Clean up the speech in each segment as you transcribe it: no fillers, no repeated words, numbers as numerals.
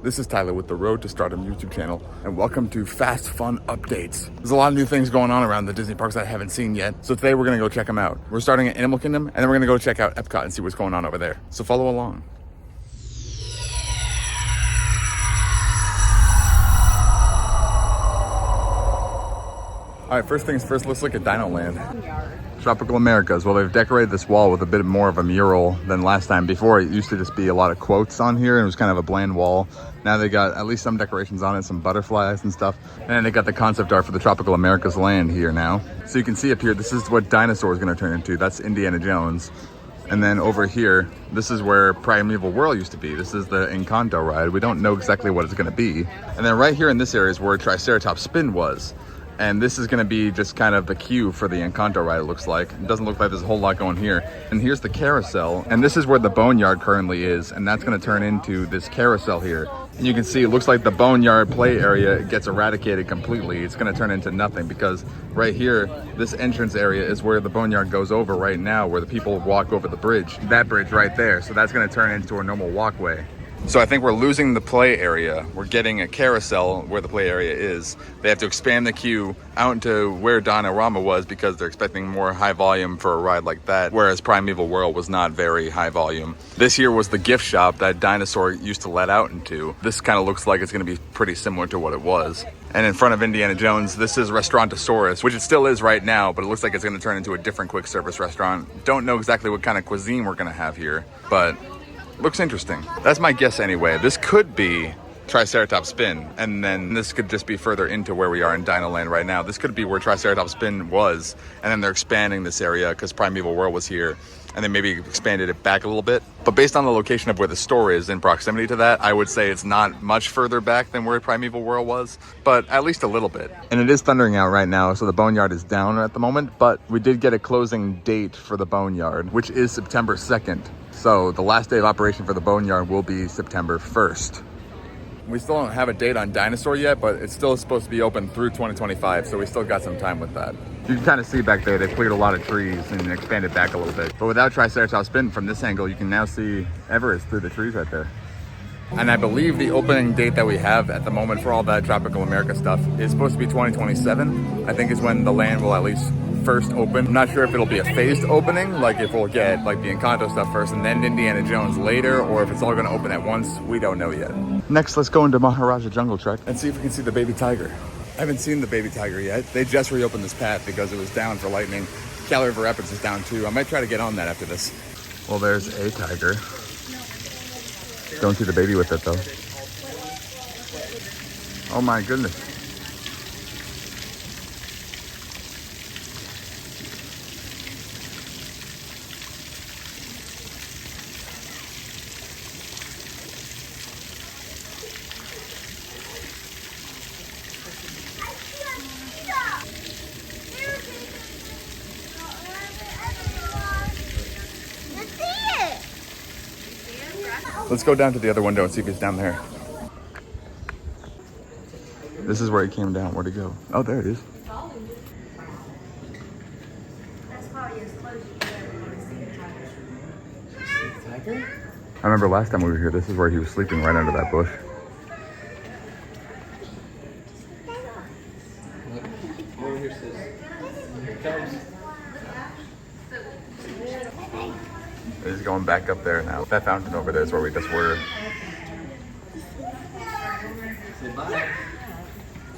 This is Tyler with the Road to Stardom YouTube channel, and welcome to Fast Fun Updates. There's a lot of new things going on around the Disney parks that I haven't seen yet, so today we're gonna go check them out. We're starting at Animal Kingdom, and then we're gonna go check out Epcot and see what's going on over there. So follow along. All right, first things first, let's look at Dino Land. Tropical Americas. Well, they've decorated this wall with a bit more of a mural than last time. Before, it used to just be a lot of quotes on here, and it was kind of a bland wall. Now they got at least some decorations on it, some butterflies and stuff. And then they got the concept art for the Tropical Americas land here now. So you can see up here, this is what Dinosaur is going to turn into. That's Indiana Jones. And then over here, this is where Primeval World used to be. This is the Encanto ride. We don't know exactly what it's going to be. And then right here in this area is where Triceratops Spin was. And this is going to be just kind of the queue for the Encanto ride, it looks like. It doesn't look like there's a whole lot going here. And here's the carousel. And this is where the Boneyard currently is. And that's going to turn into this carousel here. And you can see it looks like the Boneyard play area gets eradicated completely. It's going to turn into nothing because right here, this entrance area is where the Boneyard goes over right now, where the people walk over the bridge. That bridge right there. So that's going to turn into a normal walkway. So I think we're losing the play area. We're getting a carousel where the play area is. They have to expand the queue out into where Dinorama was because they're expecting more high volume for a ride like that, whereas Primeval World was not very high volume. This here was the gift shop that Dinosaur used to let out into. This kind of looks like it's going to be pretty similar to what it was. And in front of Indiana Jones, this is Restaurantosaurus, which it still is right now, but it looks like it's going to turn into a different quick service restaurant. Don't know exactly what kind of cuisine we're going to have here, but looks interesting. That's my guess anyway. This could be Triceratops Spin, and then this could just be further into where we are in Dino Land right now. This could be where Triceratops Spin was, and then they're expanding this area because Primeval World was here, and then maybe expanded it back a little bit. But based on the location of where the store is in proximity to that, I would say it's not much further back than where Primeval World was, but at least a little bit. And it is thundering out right now, so the Boneyard is down at the moment, but we did get a closing date for the Boneyard, which is September 2nd. So the last day of operation for the Boneyard will be September 1st. We still don't have a date on Dinosaur yet, but it's still supposed to be open through 2025, so we still got some time with that. You can kind of see back there, they cleared a lot of trees and expanded back a little bit. But without Triceratops Spin, from this angle, you can now see Everest through the trees right there. And I believe the opening date that we have at the moment for all that Tropical America stuff is supposed to be 2027. I think is when the land will at least first open. I'm not sure if it'll be a phased opening, like if we'll get like the Encanto stuff first and then Indiana Jones later, or if it's all gonna open at once, we don't know yet. Next, let's go into Maharaja Jungle Trek and see if we can see the baby tiger. I haven't seen the baby tiger yet. They just reopened this path because it was down for lightning. Cali River Rapids is down too. I might try to get on that after this. Well, there's a tiger. Don't see the baby with it though. Oh my goodness. Let's go down to the other window and see if he's down there. This is where he came down. Where'd he go? Oh, there it is. I remember last time we were here, this is where he was sleeping, right under that bush. He's going back up there now. That fountain over there is where we just were.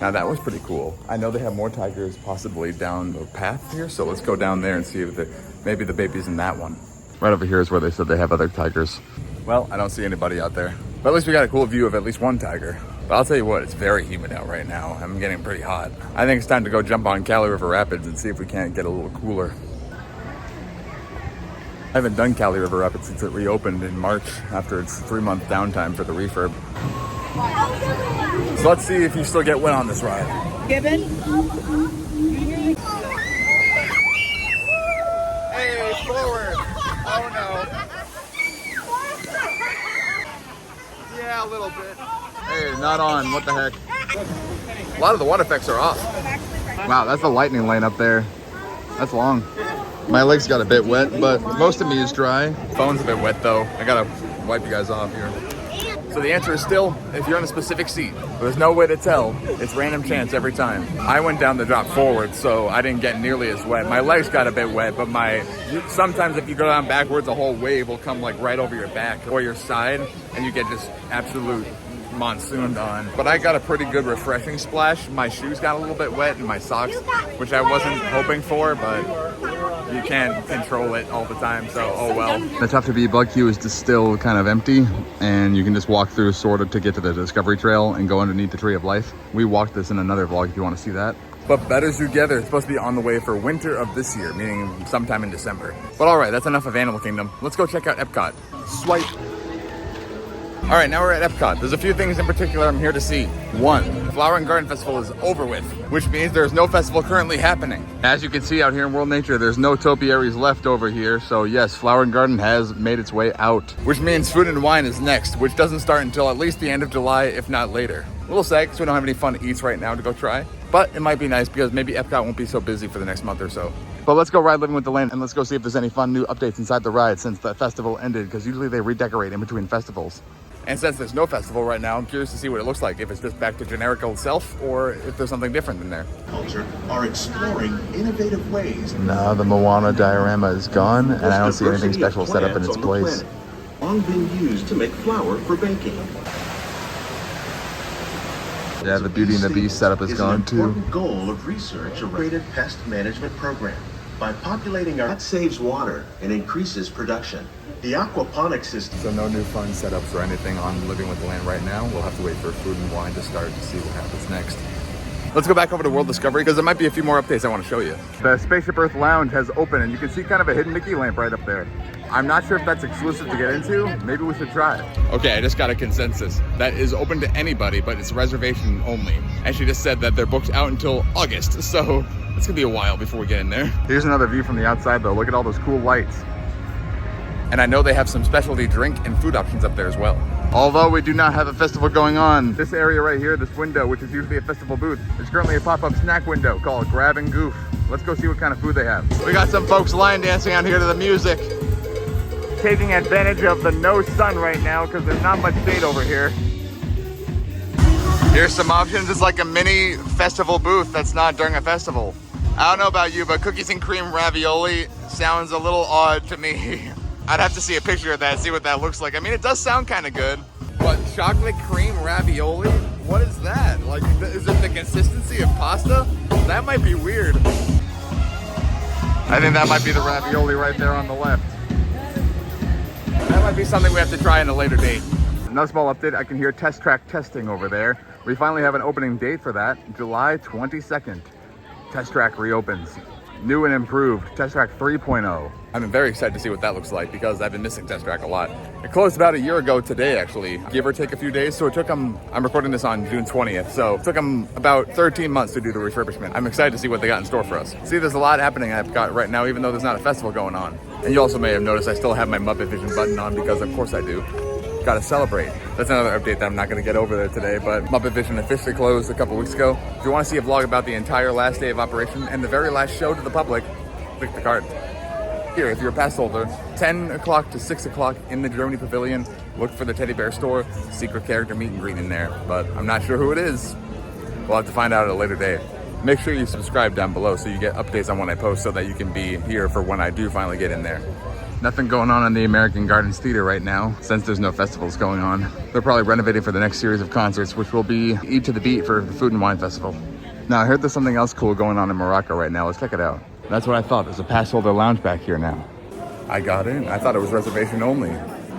Now that was pretty cool. I know they have more tigers possibly down the path here, so let's go down there and see if maybe the baby's in that one. Right over here is where they said they have other tigers. Well, I don't see anybody out there. But at least we got a cool view of at least one tiger. But I'll tell you what, it's very humid out right now. I'm getting pretty hot. I think it's time to go jump on Cali River Rapids and see if we can't get a little cooler. I haven't done Cali River Rapids since it reopened in March after its 3-month downtime for the refurb. So let's see if you still get wet on this ride. Gibbon? Hey, forward! Oh no. Yeah, a little bit. Hey, not on. What the heck? A lot of the water effects are off. Wow, that's the lightning lane up there. That's long. My legs got a bit wet, but most of me is dry. Phone's a bit wet though. I gotta wipe you guys off here. So the answer is still, if you're on a specific seat. There's no way to tell. It's random chance every time. I went down the drop forward, so I didn't get nearly as wet. My legs got a bit wet, but sometimes if you go down backwards, a whole wave will come like right over your back or your side, and you get just absolute monsooned on. But I got a pretty good refreshing splash. My shoes got a little bit wet and my socks, which I wasn't hoping for, but you can't control it all the time, so oh well. The Tough to Beat Bug Queue is just still kind of empty, and you can just walk through sort of to get to the Discovery Trail and go underneath the Tree of Life. We walked this in another vlog if you want to see that. But Better Together is supposed to be on the way for winter of this year, meaning sometime in December. But all right, that's enough of Animal Kingdom. Let's go check out Epcot. Swipe. All right, now we're at Epcot. There's a few things in particular I'm here to see. One, Flower and Garden Festival is over with, which means there's no festival currently happening. As you can see out here in World Nature, there's no topiaries left over here. So yes, Flower and Garden has made its way out, which means Food and Wine is next, which doesn't start until at least the end of July, if not later. A little sad because we don't have any fun eats right now to go try, but it might be nice because maybe Epcot won't be so busy for the next month or so. But let's go ride Living with the Land and let's go see if there's any fun new updates inside the ride since the festival ended, because usually they redecorate in between festivals. And since there's no festival right now, I'm curious to see what it looks like, if it's just back to generic old self or if there's something different in there. Culture are exploring innovative ways. Now the Moana diorama is gone, and I don't see anything special set up in its place. Long been used to make flour for baking. Yeah, the Beauty and the Beast setup is gone too. An important goal of research, a rated pest management program. By populating that saves water and increases production. The aquaponics system. So no new fun setups or anything on Living with the Land right now. We'll have to wait for Food and Wine to start to see what happens next. Let's go back over to World Discovery because there might be a few more updates I want to show you. The Spaceship Earth Lounge has opened and you can see kind of a hidden Mickey lamp right up there. I'm not sure if that's exclusive to get into. Maybe we should try it. Okay, I just got a consensus. That is open to anybody, but it's reservation only. And she just said that they're booked out until August, so it's gonna be a while before we get in there. Here's another view from the outside though. Look at all those cool lights. And I know they have some specialty drink and food options up there as well. Although we do not have a festival going on, this area right here, this window, which is usually a festival booth, is currently a pop-up snack window called Grab and Goof. Let's go see what kind of food they have. We got some folks line dancing out here to the music. Taking advantage of the no sun right now because there's not much shade over here. Here's some options. It's like a mini festival booth that's not during a festival. I don't know about you, but cookies and cream ravioli sounds a little odd to me. I'd have to see a picture of that, see what that looks like. I mean, it does sound kind of good. What, chocolate cream ravioli? What is that? Like, is it the consistency of pasta? That might be weird. I think that might be the ravioli right there on the left. That might be something we have to try in a later date. Another small update, I can hear Test Track testing over there. We finally have an opening date for that, July 22nd. Test Track reopens. New and improved, Test Track 3.0. I'm very excited to see what that looks like because I've been missing Test Track a lot. It closed about a year ago today, actually, give or take a few days. So it took them, I'm recording this on June 20th, so it took them about 13 months to do the refurbishment. I'm excited to see what they got in store for us. See, there's a lot happening at Epcot right now, even though there's not a festival going on. And you also may have noticed I still have my Muppet Vision button on because of course I do. Gotta celebrate. That's another update that I'm not gonna get over there today, but Muppet Vision officially closed a couple weeks ago. If you wanna see a vlog about the entire last day of operation and the very last show to the public, click the card. Here, if you're a pass holder, 10 o'clock to 6 o'clock in the Germany Pavilion, look for the teddy bear store, secret character meet and greet in there, but I'm not sure who it is. We'll have to find out at a later date. Make sure you subscribe down below so you get updates on when I post so that you can be here for when I do finally get in there. Nothing going on in the American Gardens Theater right now, since there's no festivals going on. They're probably renovating for the next series of concerts, which will be Eat to the Beat for the Food and Wine Festival. Now, I heard there's something else cool going on in Morocco right now. Let's check it out. That's what I thought. There's a pass holder lounge back here now. I got in. I thought it was reservation only.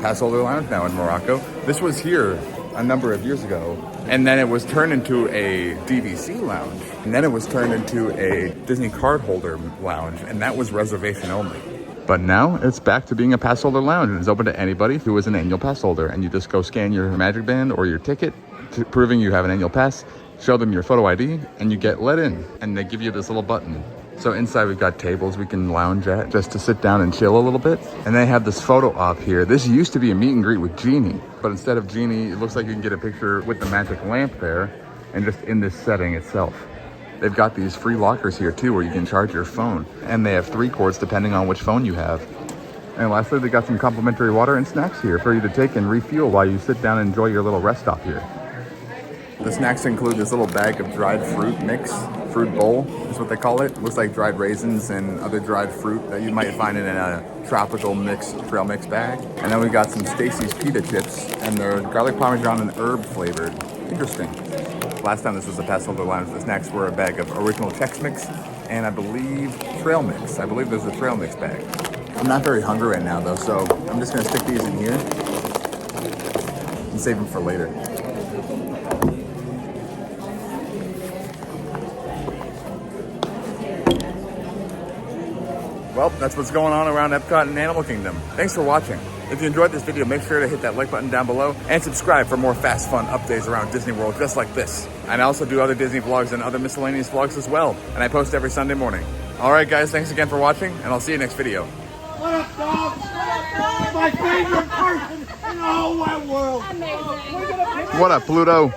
Pass holder lounge now in Morocco. This was here a number of years ago, and then it was turned into a DVC lounge, and then it was turned into a Disney card holder lounge, and that was reservation only. But now it's back to being a pass holder lounge, and it's open to anybody who is an annual pass holder, and you just go scan your Magic Band or your ticket proving you have an annual pass, show them your photo ID, and you get let in, and they give you this little button. So inside we've got tables we can lounge at just to sit down and chill a little bit. And they have this photo op here. This used to be a meet and greet with Genie, but instead of Genie, it looks like you can get a picture with the magic lamp there and just in this setting itself. They've got these free lockers here too where you can charge your phone. And they have 3 cords depending on which phone you have. And lastly, they got some complimentary water and snacks here for you to take and refuel while you sit down and enjoy your little rest stop here. The snacks include this little bag of dried fruit mix, fruit bowl is what they call it. Looks like dried raisins and other dried fruit that you might find in a tropical mix, trail mix bag. And then we got some Stacy's pita chips, and they're garlic parmesan and herb flavored. Interesting. Last time this was a Passover lounge, the snacks were a bag of original Chex Mix and I believe trail mix. I believe there's a trail mix bag. I'm not very hungry right now though, so I'm just gonna stick these in here and save them for later. Well, that's what's going on around Epcot and Animal Kingdom. Thanks for watching. If you enjoyed this video, make sure to hit that like button down below and subscribe for more fast, fun updates around Disney World just like this. And I also do other Disney vlogs and other miscellaneous vlogs as well. And I post every Sunday morning. All right, guys, thanks again for watching, and I'll see you next video. What up, dog? My favorite person in the whole wide world. What up, Pluto?